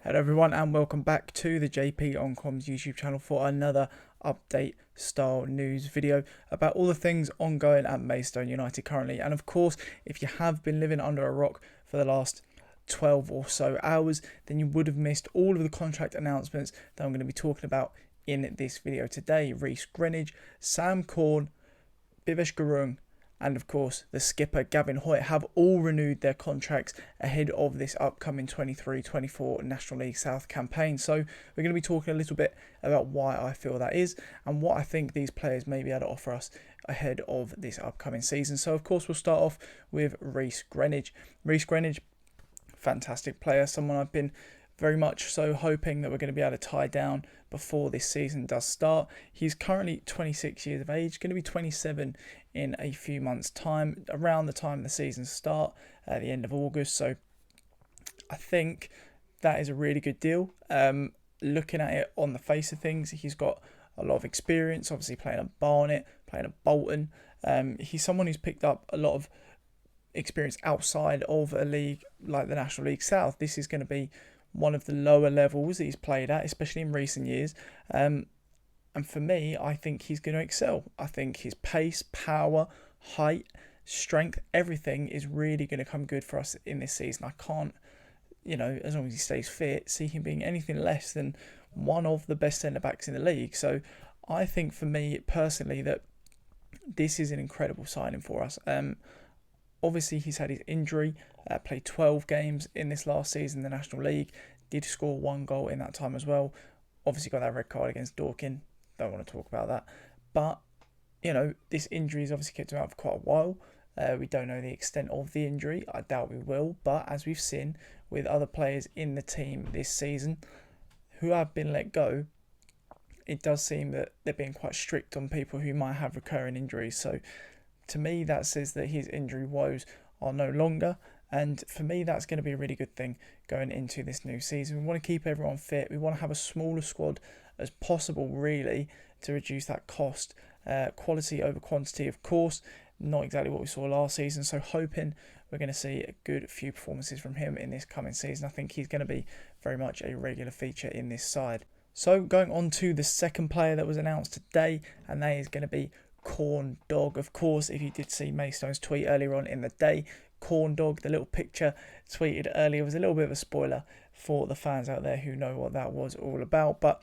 Hello everyone and welcome back to the JP on Comms YouTube channel for another update style news video about all the things ongoing at Maidstone United currently. And of course, if you have been living under a rock for the last 12 or so hours, then you would have missed all of the contract announcements that I'm going to be talking about in this video today. Rhys Greenwich, Sam Corn, Bhavesh Gurung, and of course the skipper Gavin Hoyte have all renewed their contracts ahead of this upcoming 23-24 National League South campaign. So we're going to be talking a little bit about why I feel that is and what I think these players may be able to offer us ahead of this upcoming season. So of course we'll start off with Rhys Greenwich. Rhys Greenwich, fantastic player, someone I've been very much so hoping that we're going to be able to tie down before this season does start. He's currently 26 years of age, going to be 27 in a few months' time, around the time the season start at the end of August. So I think that is a really good deal. Looking at it on the face of things, he's got a lot of experience, obviously playing at Barnet, playing at Bolton. He's someone who's picked up a lot of experience outside of a league like the National League South. This is going to be one of the lower levels that he's played at, especially in recent years. And for me, I think he's going to excel. I think his pace, power, height, strength, everything is really going to come good for us in this season. I can't, as long as he stays fit, see him being anything less than one of the best centre-backs in the league. So I think for me personally that this is an incredible signing for us. Obviously, he's had his injury, played 12 games in this last season in the National League, did score 1 goal in that time as well. Obviously got that red card against Dorking, don't want to talk about that. But, this injury has obviously kept him out for quite a while. We don't know the extent of the injury, I doubt we will. But as we've seen with other players in the team this season who have been let go, it does seem that they're being quite strict on people who might have recurring injuries. So to me, that says that his injury woes are no longer. And for me, that's going to be a really good thing going into this new season. We want to keep everyone fit. We want to have a smaller squad as possible, really, to reduce that cost. Quality over quantity, of course. Not exactly what we saw last season. So hoping we're going to see a good few performances from him in this coming season. I think he's going to be very much a regular feature in this side. So going on to the second player that was announced today, and that is going to be Corndog. Of course, if you did see Maidstone's tweet earlier on in the day, Corndog, the little picture tweeted earlier, was a little bit of a spoiler for the fans out there who know what that was all about. But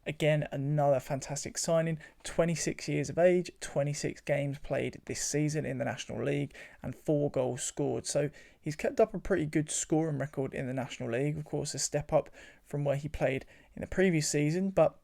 again, another fantastic signing. 26 years of age, 26 games played this season in the National League and 4 goals scored. So he's kept up a pretty good scoring record in the National League. Of course, a step up from where he played in the previous season, but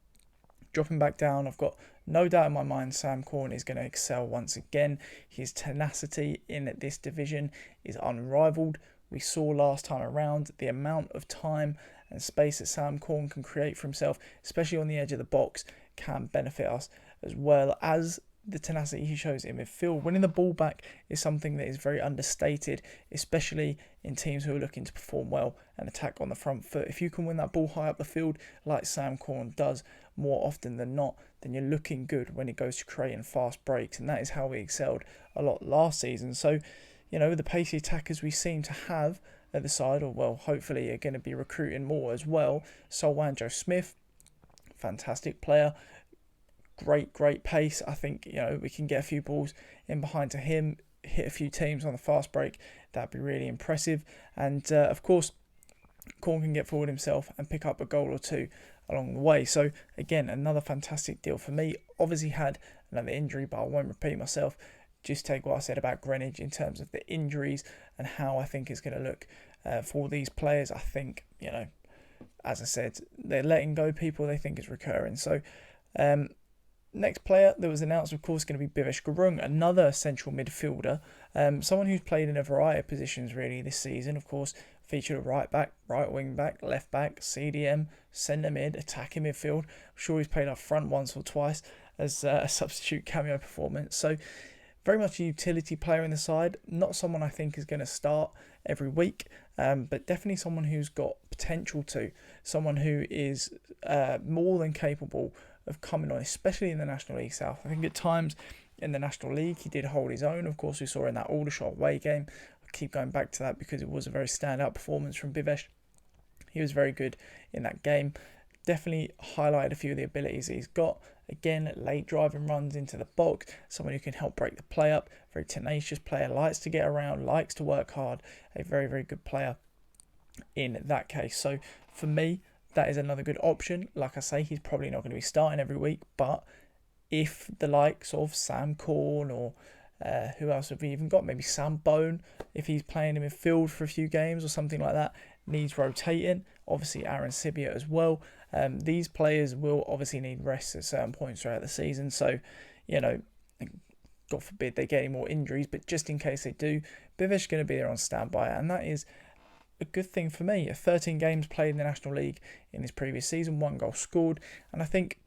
dropping back down, I've got no doubt in my mind Sam Corn is going to excel once again. His tenacity in this division is unrivaled. We saw last time around the amount of time and space that Sam Corn can create for himself, especially on the edge of the box, can benefit us, as well as the tenacity he shows in midfield. Winning the ball back is something that is very understated, especially in teams who are looking to perform well and attack on the front foot. If you can win that ball high up the field like Sam Corn does more often than not, then you're looking good when it goes to creating fast breaks, and that is how we excelled a lot last season. So, the pacey attackers we seem to have at the side, or well, hopefully are going to be recruiting more as well. Solwanjo Smith, fantastic player. Great pace. I think, we can get a few balls in behind to him, hit a few teams on the fast break. That'd be really impressive. And of course, Corn can get forward himself and pick up a goal or two along the way. So again, another fantastic deal for me. Obviously had another injury, but I won't repeat myself. Just take what I said about Greenwich in terms of the injuries and how I think it's going to look for these players. I think, as I said, they're letting go people they think is recurring. So next player that was announced, of course, going to be Bhavesh Gurung, another central midfielder, someone who's played in a variety of positions really this season. Of course, featured a right back, right wing back, left back, CDM, centre mid, attacking midfield. I'm sure he's played up front once or twice as a substitute cameo performance. So very much a utility player in the side. Not someone I think is going to start every week, but definitely someone who's got potential to. Someone who is more than capable of coming on, especially in the National League South. I think at times in the National League he did hold his own. Of course, we saw in that Aldershot away game. I keep going back to that because it was a very standout performance from Bhavesh. He was very good in that game. Definitely highlighted a few of the abilities he's got. Again, late driving runs into the box, someone who can help break the play up, very tenacious player, likes to get around, likes to work hard, a very, very good player in that case. So for me, that is another good option. Like I say, he's probably not going to be starting every week, but if the likes of Sam Corn or who else have we even got? Maybe Sam Bone, if he's playing in midfield for a few games or something like that, needs rotating. Obviously, Aaron Sibiot as well. These players will obviously need rest at certain points throughout the season. So, God forbid they get any more injuries, but just in case they do, Bivish is going to be there on standby, and that is a good thing for me. 13 games played in the National League in his previous season, 1 goal scored, and I think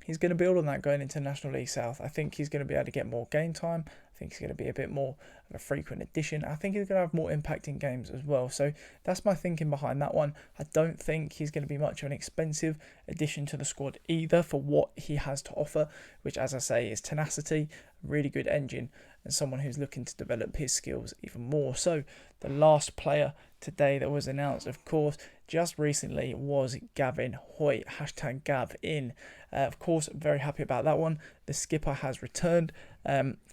he's going to build on that going into National League South. I think he's going to be able to get more game time. I think he's going to be a bit more of a frequent addition. I think he's going to have more impact in games as well. So that's my thinking behind that one. I don't think he's going to be much of an expensive addition to the squad either for what he has to offer, which, as I say, is tenacity, really good engine, and someone who's looking to develop his skills even more. So the last player today that was announced, of course, just recently was Gavin Hoyte, hashtag Gav in. Of course, very happy about that one. The skipper has returned.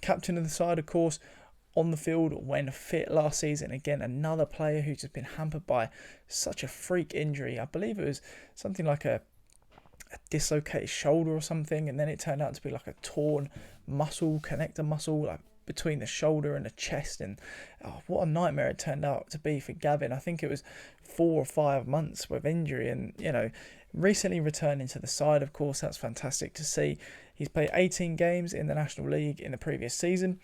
Captain of the side, of course, on the field when fit last season. Again, another player who's just been hampered by such a freak injury. I believe it was something like a dislocated shoulder or something, and then it turned out to be like a torn muscle, connector muscle, like between the shoulder and the chest, and what a nightmare it turned out to be for Gavin. I think it was 4 or 5 months with injury, and recently returning to the side. Of course, that's fantastic to see. He's played 18 games in the National League in the previous season.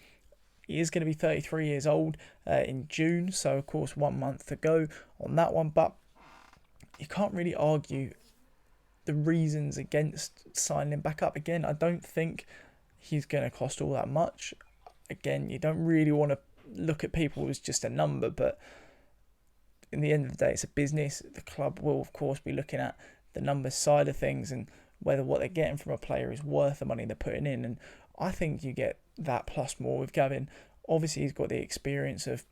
He is going to be 33 years old in June, so of course 1 month to go on that one, but you can't really argue the reasons against signing him back up. Again, I don't think he's going to cost all that much. Again, you don't really want to look at people as just a number, but in the end of the day, it's a business. The club will, of course, be looking at the numbers side of things and whether what they're getting from a player is worth the money they're putting in. And I think you get that plus more with Gavin. Obviously, he's got the experience of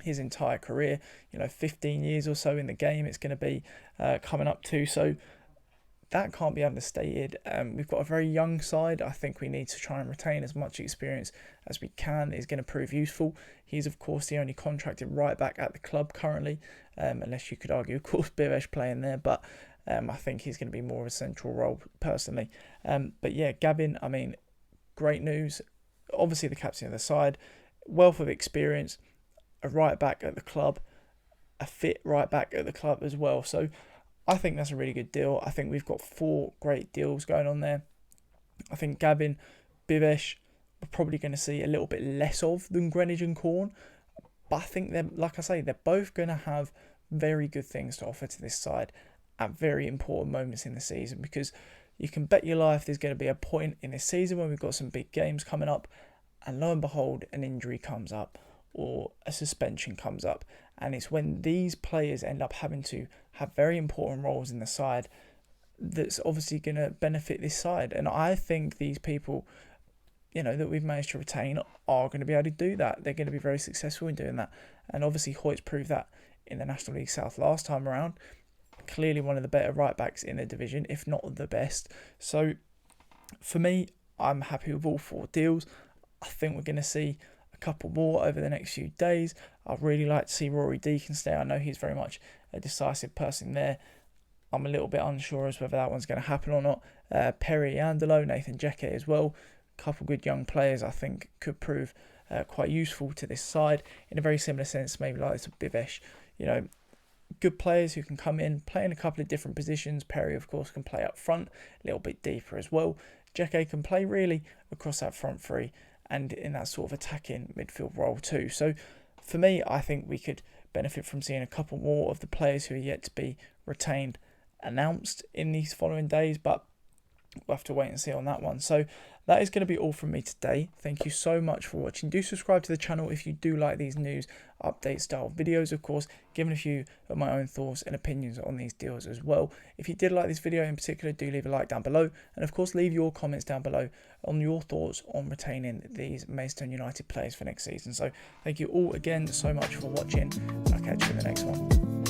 his entire career, 15 years or so in the game it's going to be coming up to. So that can't be understated. We've got a very young side. I think we need to try and retain as much experience as we can. It's going to prove useful. He's, of course, the only contracted right back at the club currently, unless you could argue, of course, Bivish playing there, but I think he's going to be more of a central role personally. But yeah, Gavin, great news. Obviously, the captain of the side, wealth of experience, a right back at the club, a fit right back at the club as well. So I think that's a really good deal. I think we've got 4 great deals going on there. I think Gavin, Bivish, we're probably going to see a little bit less of than Greenwich and Corn. But I think they're, like I say, they're both going to have very good things to offer to this side at very important moments in the season, because you can bet your life there's going to be a point in this season when we've got some big games coming up, and lo and behold, an injury comes up or a suspension comes up. And it's when these players end up having to have very important roles in the side that's obviously going to benefit this side. And I think these people, that we've managed to retain are going to be able to do that. They're going to be very successful in doing that. And obviously Hoyte's proved that in the National League South last time around. Clearly one of the better right backs in the division, if not the best. So for me, I'm happy with all 4 deals. I think we're going to see a couple more over the next few days. I'd really like to see Rory Deacon stay. I know he's very much a decisive person there. I'm a little bit unsure as whether that one's going to happen or not. Perry Andelo, Nathan Jeke as well. A couple good young players I think could prove quite useful to this side in a very similar sense, maybe like to Bivish. Good players who can come in, play in a couple of different positions. Perry, of course, can play up front, a little bit deeper as well. Jeke can play really across that front 3 and in that sort of attacking midfield role too. So for me, I think we could benefit from seeing a couple more of the players who are yet to be retained announced in these following days, but we'll have to wait and see on that one. So that is going to be all from me today. Thank you so much for watching. Do subscribe to the channel if you do like these news update style videos, of course, giving a few of my own thoughts and opinions on these deals as well. If you did like this video in particular, do leave a like down below, and of course leave your comments down below on your thoughts on retaining these Maidstone United players for next season. So thank you all again so much for watching, and I'll catch you in the next one.